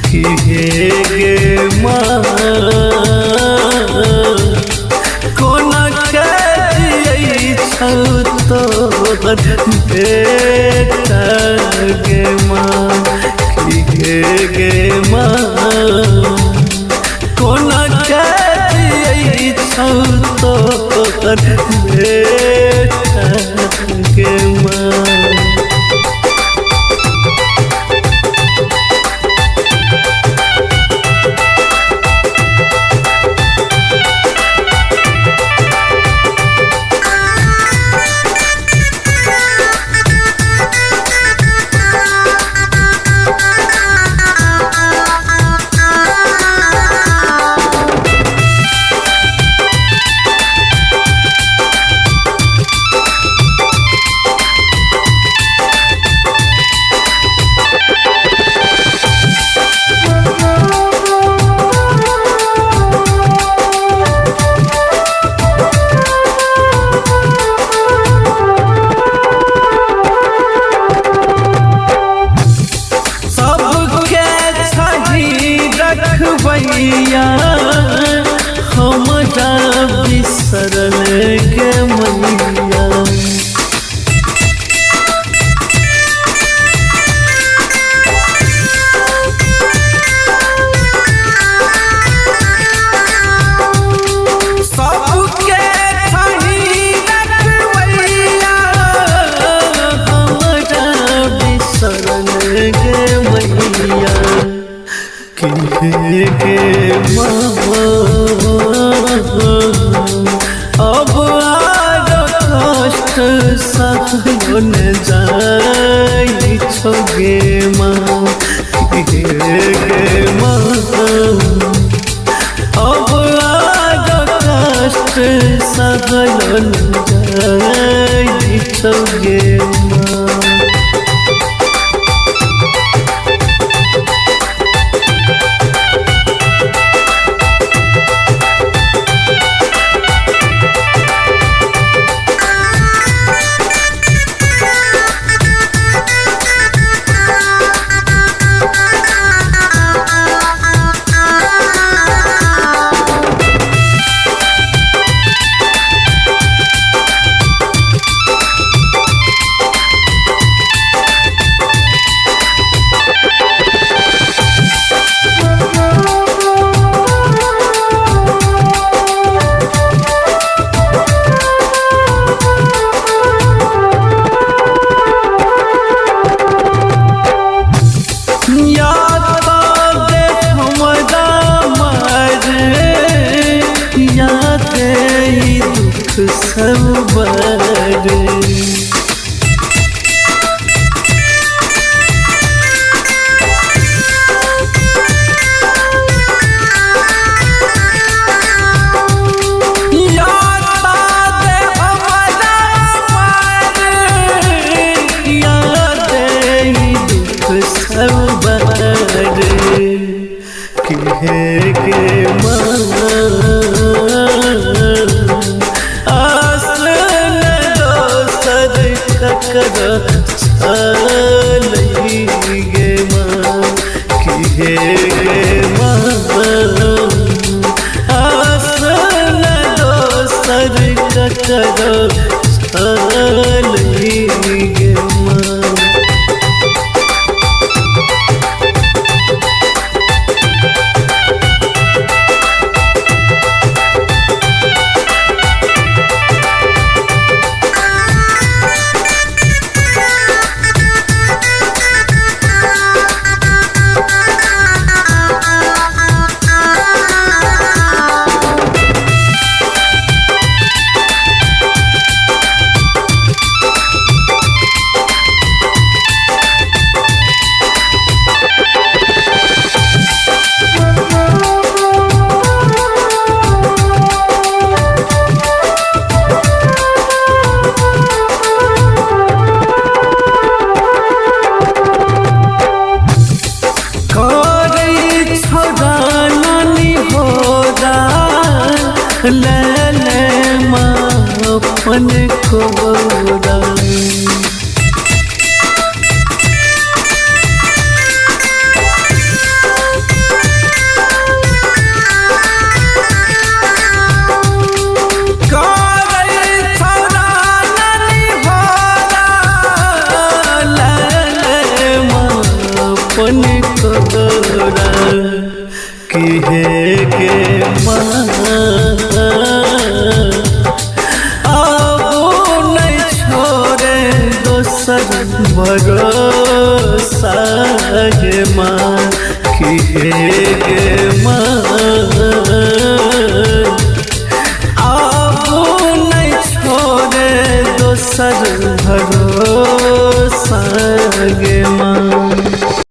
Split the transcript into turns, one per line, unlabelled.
कि गे माँ कोना के छौ तोहर बेटा गे माँ कि गे माँ कोना के छौ तोहर बेटा गे माँ। रखबैया हमरा बिसरल के मैया सबके छही रखबैया हमरा बिसरल के मैया कि गे माँ अब आर कष्ट सहन जाइ छौ गे माँ कि गे माँ अब आर कष्ट सहन जाइ छौ गे माँ। सब बड़े कि गे माँ गे माँ कि गे माँ आसन दोसर ककरो गे माँ। भरोसा गे माँ कि गे माँ अब नहीं छोड़े दोसर भरोसा गे